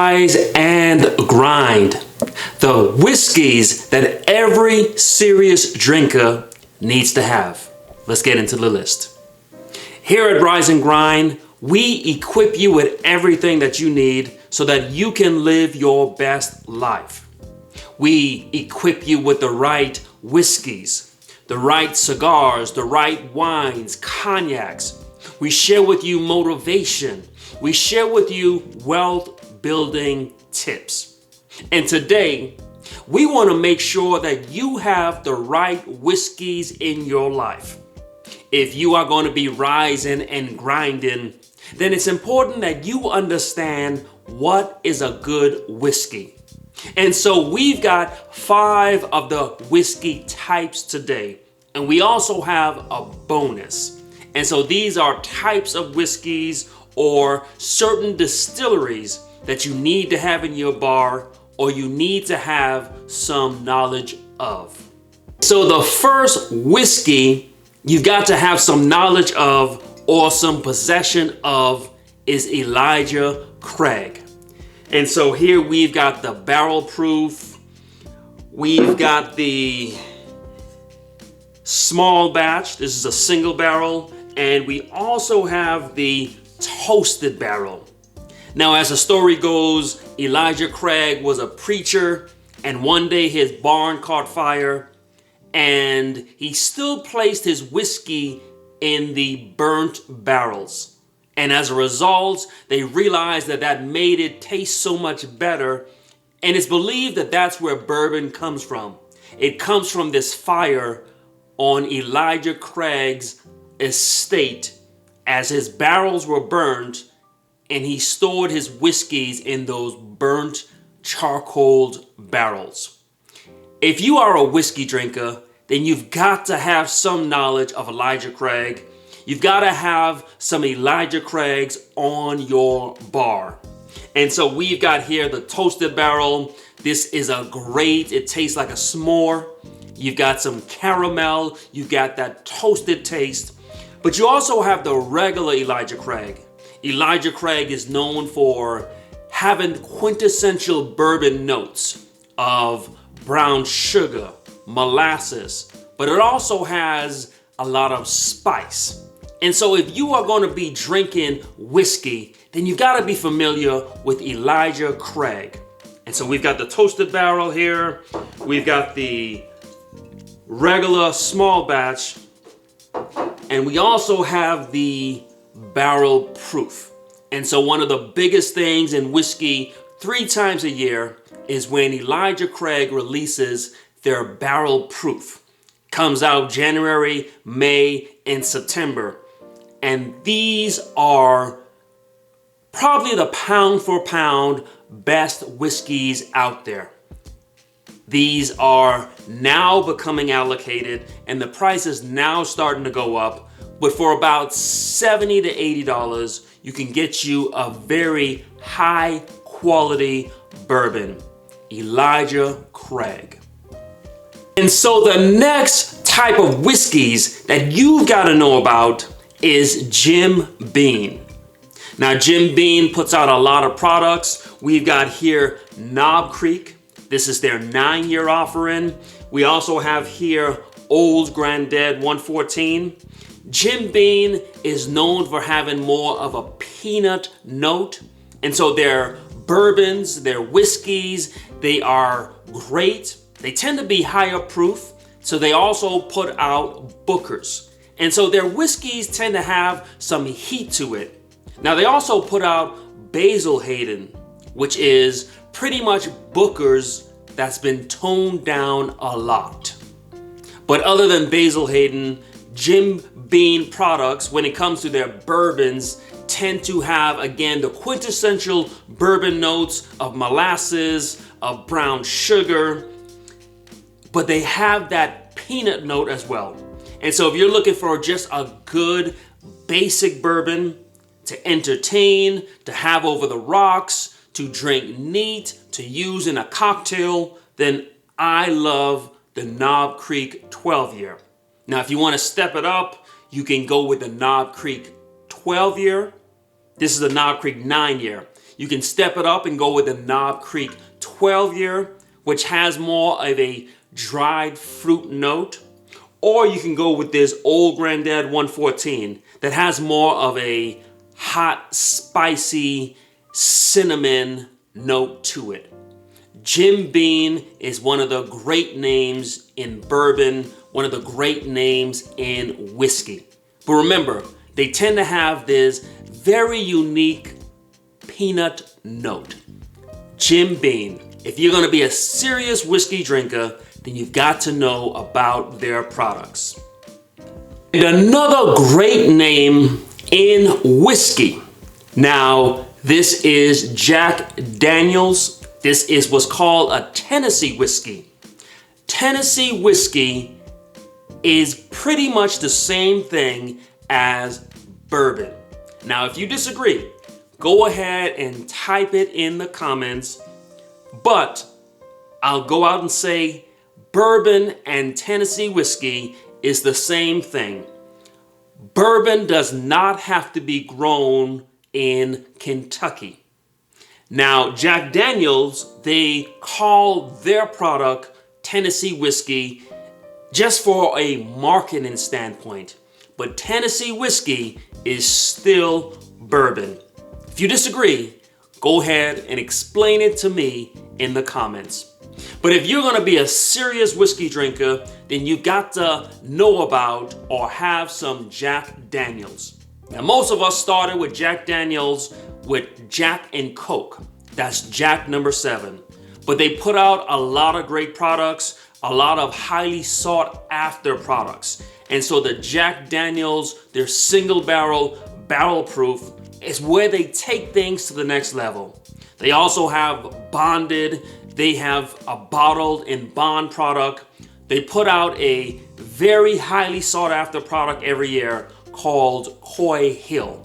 Rise and Grind, the whiskeys that every serious drinker needs to have. Let's get into the list. Here at Rise and Grind, we equip you with everything that you need so that you can live your best life. We equip you with the right whiskeys, the right cigars, the right wines, cognacs. We share with you motivation. We share with you wealth building tips. And today, we want to make sure that you have the right whiskeys in your life. If you are going to be rising and grinding, then it's important that you understand what is a good whiskey. And so we've got 5 of the whiskey types today. And we also have a bonus. And so these are types of whiskeys or certain distilleries that you need to have in your bar or you need to have some knowledge of. So the first whiskey you've got to have some knowledge of or some possession of is Elijah Craig. And so here we've got the barrel proof, we've got the small batch, this is a single barrel, and we also have the toasted barrel. Now, as the story goes, Elijah Craig was a preacher, and one day his barn caught fire, and he still placed his whiskey in the burnt barrels. And as a result, they realized that that made it taste so much better, and it's believed that that's where bourbon comes from. It comes from this fire on Elijah Craig's estate as his barrels were burned, and he stored his whiskeys in those burnt charcoal barrels. If you are a whiskey drinker, then you've got to have some knowledge of Elijah Craig. You've got to have some Elijah Craigs on your bar. And so we've got here the toasted barrel. This is a great, it tastes like a s'more. You've got some caramel, you've got that toasted taste. But you also have the regular Elijah Craig. Elijah Craig is known for having quintessential bourbon notes of brown sugar, molasses, but it also has a lot of spice. And so if you are going to be drinking whiskey, then you've got to be familiar with Elijah Craig. And so we've got the toasted barrel here. We've got the regular small batch. And we also have the barrel proof. And so one of the biggest things in whiskey 3 times a year is when Elijah Craig releases their barrel proof. Comes out January, May, and September. And these are probably the pound for pound best whiskeys out there. These are now becoming allocated and the price is now starting to go up. But for about $70 to $80, you can get you a very high quality bourbon, Elijah Craig. And so the next type of whiskeys that you've got to know about is Jim Beam. Now, Jim Beam puts out a lot of products. We've got here Knob Creek. This is their 9-year offering. We also have here Old Granddad 114. Jim Beam is known for having more of a peanut note. And so their bourbons, their whiskeys, they are great. They tend to be higher proof. So they also put out Bookers. And so their whiskeys tend to have some heat to it. Now they also put out Basil Hayden, which is pretty much Booker's that's been toned down a lot. But other than Basil Hayden, Jim Beam products, when it comes to their bourbons, tend to have, again, the quintessential bourbon notes of molasses, of brown sugar, but they have that peanut note as well. And so if you're looking for just a good basic bourbon to entertain, to have over the rocks, to drink neat, to use in a cocktail, then I love the Knob Creek 12-year. Now, if you want to step it up, you can go with the Knob Creek 12-year. This is the Knob Creek 9-year. You can step it up and go with the Knob Creek 12-year, which has more of a dried fruit note. Or you can go with this Old Granddad 114 that has more of a hot, spicy cinnamon note to it. Jim Beam is one of the great names in bourbon, one of the great names in whiskey. But remember, they tend to have this very unique peanut note. Jim Beam. If you're going to be a serious whiskey drinker, then you've got to know about their products. And another great name in whiskey. Now, this is Jack Daniels. This is what's called a Tennessee whiskey. Tennessee whiskey is pretty much the same thing as bourbon. Now, if you disagree, go ahead and type it in the comments. But I'll go out and say bourbon and Tennessee whiskey is the same thing. Bourbon does not have to be grown in Kentucky. Now, Jack Daniels, they call their product Tennessee whiskey just for a marketing standpoint. But Tennessee whiskey is still bourbon. If you disagree, go ahead and explain it to me in the comments. But if you're going to be a serious whiskey drinker, then you've got to know about or have some Jack Daniels. Now, most of us started with Jack Daniels with Jack and Coke. That's Jack number 7. But they put out a lot of great products, a lot of highly sought after products. And so the Jack Daniels, their single barrel proof, is where they take things to the next level. They also have bonded, they have a bottled and bond product. They put out a very highly sought after product every year called Coy Hill.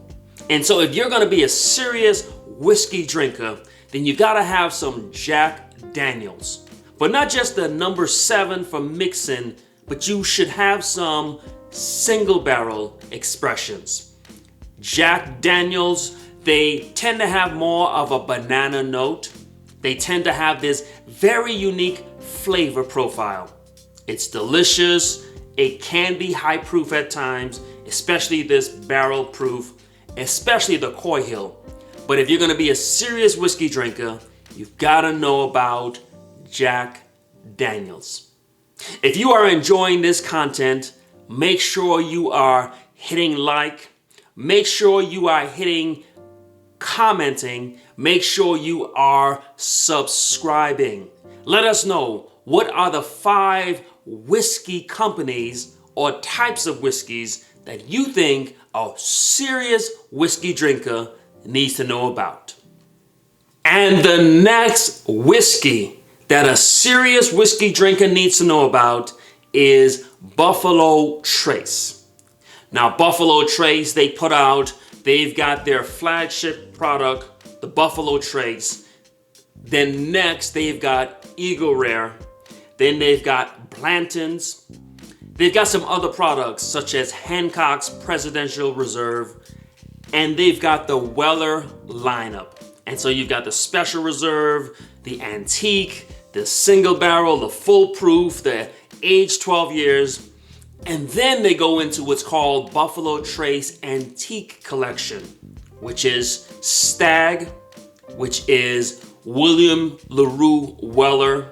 And so if you're gonna be a serious whiskey drinker, then you gotta have some Jack Daniels. But not just the number 7 for mixing, but you should have some single barrel expressions. Jack Daniels, they tend to have more of a banana note. They tend to have this very unique flavor profile. It's delicious. It can be high proof at times, especially this barrel proof, especially the Coy Hill. But if you're gonna be a serious whiskey drinker, you've gotta know about Jack Daniels. If you are enjoying this content, make sure you are hitting like, make sure you are hitting commenting, make sure you are subscribing. Let us know, what are the 5 whiskey companies or types of whiskeys that you think a serious whiskey drinker needs to know about. And the next whiskey that a serious whiskey drinker needs to know about is Buffalo Trace. Now, Buffalo Trace, they've got their flagship product, the Buffalo Trace. Then next, they've got Eagle Rare. Then they've got Blanton's. They've got some other products such as Hancock's Presidential Reserve. And they've got the Weller lineup. And so you've got the Special Reserve, the Antique, the Single Barrel, the Full Proof, the Aged 12 years. And then they go into what's called Buffalo Trace Antique Collection, which is Stag, which is William LaRue Weller,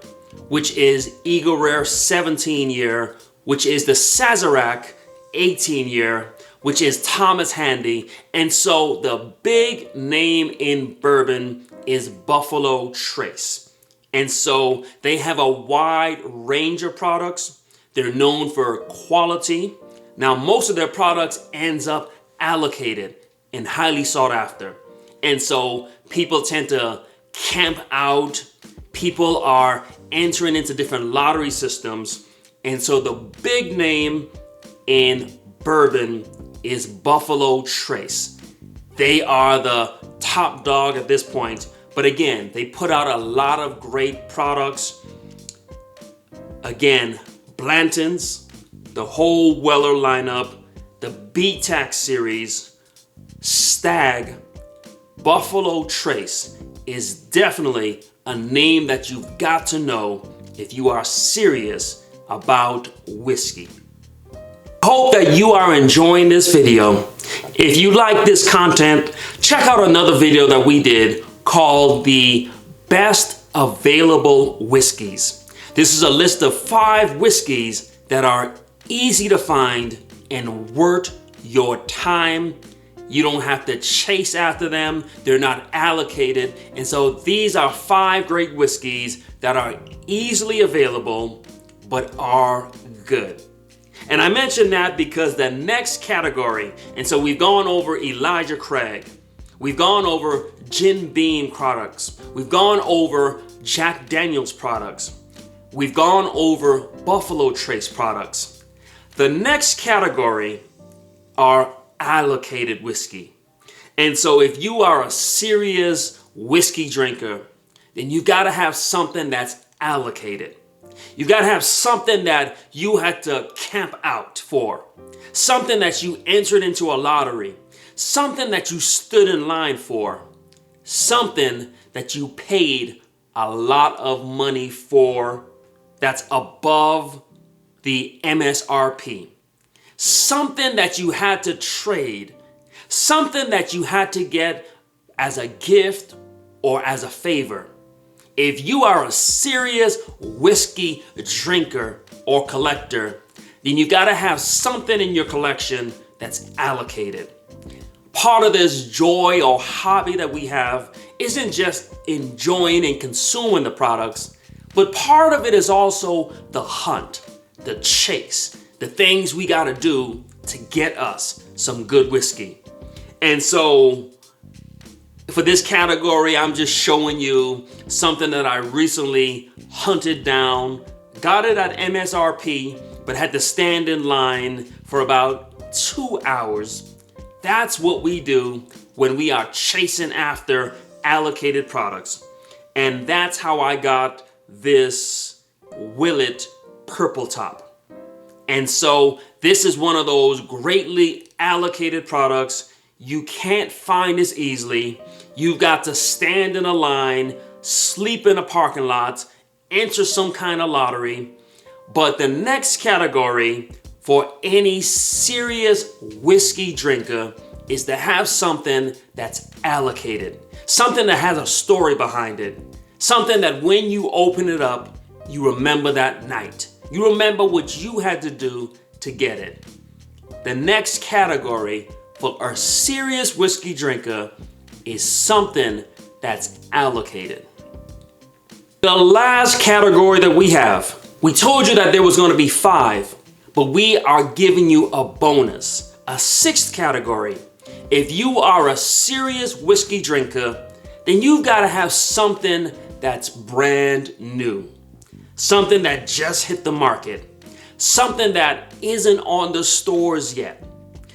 which is Eagle Rare 17-year, which is the Sazerac 18-year, which is Thomas Handy. And so the big name in bourbon is Buffalo Trace. And so they have a wide range of products. They're known for quality. Now, most of their products ends up allocated and highly sought after. And so people tend to camp out. People are entering into different lottery systems. And so the big name in bourbon is Buffalo Trace. They are the top dog at this point. But again, they put out a lot of great products. Again, Blanton's, the whole Weller lineup, the BTAC series, Stag, Buffalo Trace is definitely a name that you've got to know if you are serious about whiskey. I hope that you are enjoying this video. If you like this content, check out another video that we did called the Best Available Whiskeys. This is a list of 5 whiskeys that are easy to find and worth your time. You don't have to chase after them. They're not allocated. And so these are 5 great whiskeys that are easily available, but are good. And I mention that because the next category, and so we've gone over Elijah Craig, we've gone over Jim Beam products, we've gone over Jack Daniel's products, we've gone over Buffalo Trace products. The next category are allocated whiskey. And so if you are a serious whiskey drinker, then you got to have something that's allocated. You got to have something that you had to camp out for, something that you entered into a lottery, something that you stood in line for, something that you paid a lot of money for that's above the MSRP, something that you had to trade, something that you had to get as a gift or as a favor. If you are a serious whiskey drinker or collector, then you got to have something in your collection that's allocated. Part of this joy or hobby that we have isn't just enjoying and consuming the products, but part of it is also the hunt, the chase, the things we got to do to get us some good whiskey. And so for this category, I'm just showing you something that I recently hunted down, got it at MSRP, but had to stand in line for about 2 hours. That's what we do when we are chasing after allocated products. And that's how I got this Willet Purple Top. And so this is one of those greatly allocated products. You can't find this easily. You've got to stand in a line, sleep in a parking lot, enter some kind of lottery. But the next category for any serious whiskey drinker is to have something that's allocated, something that has a story behind it, something that when you open it up, you remember that night. You remember what you had to do to get it. The next category for a serious whiskey drinker is something that's allocated. The last category that we have, we told you that there was going to be 5, but we are giving you a bonus, a 6th category. If you are a serious whiskey drinker, then you've got to have something that's brand new, something that just hit the market, something that isn't on the stores yet,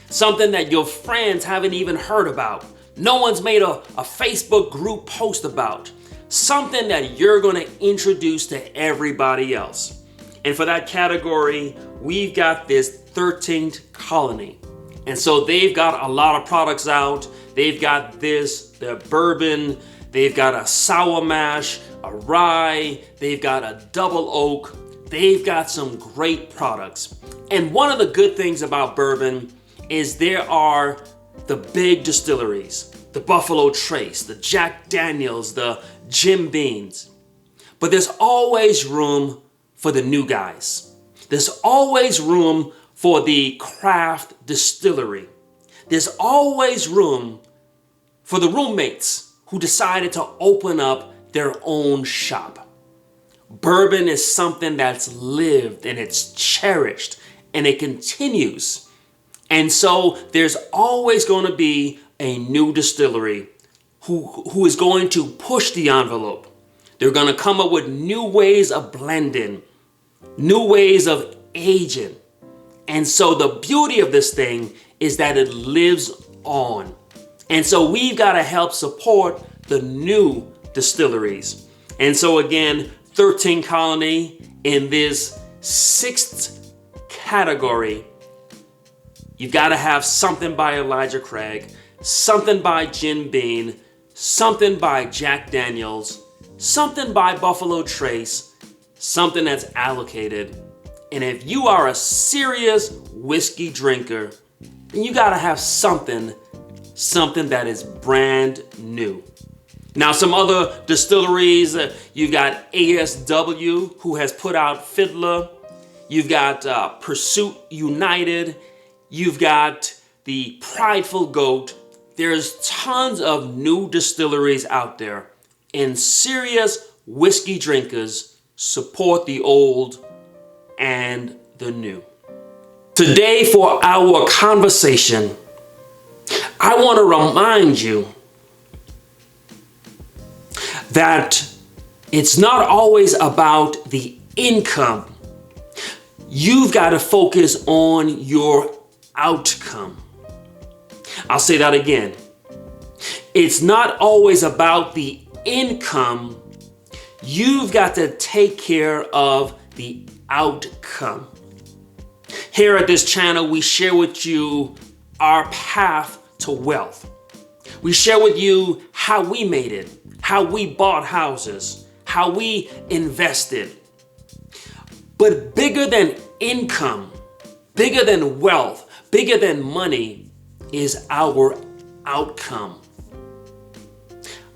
something that your friends haven't even heard about. No one's made a Facebook group post about. Something that you're going to introduce to everybody else. And for that category, we've got this 13th Colony. And so they've got a lot of products out. They've got the bourbon. They've got a sour mash, a rye. They've got a double oak. They've got some great products. And one of the good things about bourbon is there are the big distilleries, the Buffalo Trace, the Jack Daniel's, the Jim Beams. But there's always room for the new guys. There's always room for the craft distillery. There's always room for the roommates who decided to open up their own shop. Bourbon is something that's lived and it's cherished and it continues. And so there's always going to be a new distillery who is going to push the envelope. They're going to come up with new ways of blending, new ways of aging. And so the beauty of this thing is that it lives on. And so we've got to help support the new distilleries. And so again, 13 Colony in this 6th category. You've got to have something by Elijah Craig, something by Jim Beam, something by Jack Daniels, something by Buffalo Trace, something that's allocated. And if you are a serious whiskey drinker, then you gotta have something that is brand new. Now, some other distilleries, you've got ASW, who has put out Fiddler. You've got Pursuit United. You've got the Prideful Goat. There's tons of new distilleries out there. And serious whiskey drinkers support the old and the new. Today, for our conversation, I want to remind you that it's not always about the income. You've got to focus on your outcome. I'll say that again. It's not always about the income. You've got to take care of the outcome. Here at this channel, we share with you our path to wealth. We share with you how we made it, how we bought houses, how we invested. But bigger than income, bigger than wealth, bigger than money is our outcome.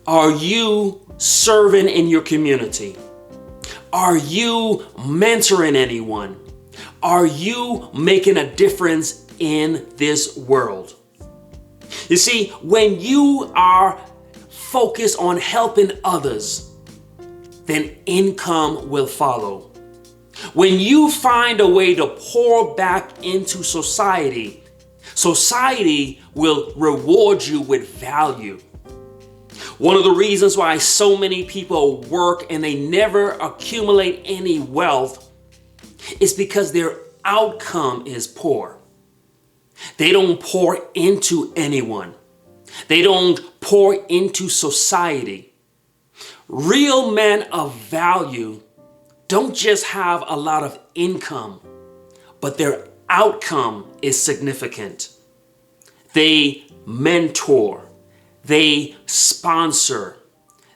Are you serving in your community? Are you mentoring anyone? Are you making a difference in this world? You see, when you are focused on helping others, then income will follow. When you find a way to pour back into society, society will reward you with value. One of the reasons why so many people work and they never accumulate any wealth is because their outcome is poor. They don't pour into anyone. They don't pour into society. Real men of value don't just have a lot of income, but their outcome is significant. They mentor, they sponsor,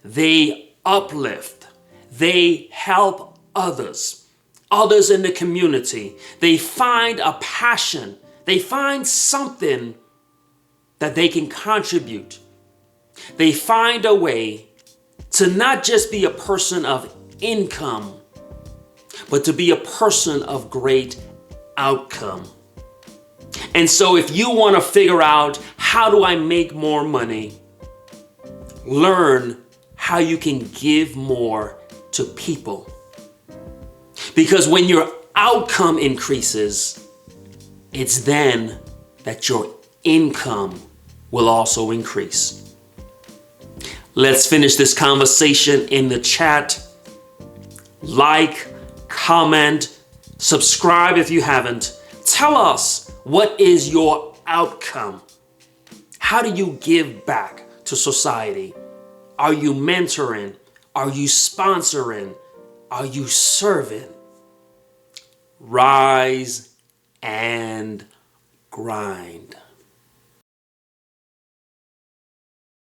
they uplift, they help others in the community. They find a passion. They find something that they can contribute. They find a way to not just be a person of income, but to be a person of great outcome. And so if you want to figure out, how do I make more money? Learn how you can give more to people. Because when your outcome increases, it's then that your income will also increase. Let's finish this conversation in the chat. Like, comment, subscribe if you haven't. Tell us, what is your outcome? How do you give back to society? Are you mentoring? Are you sponsoring? Are you serving? Rise and grind.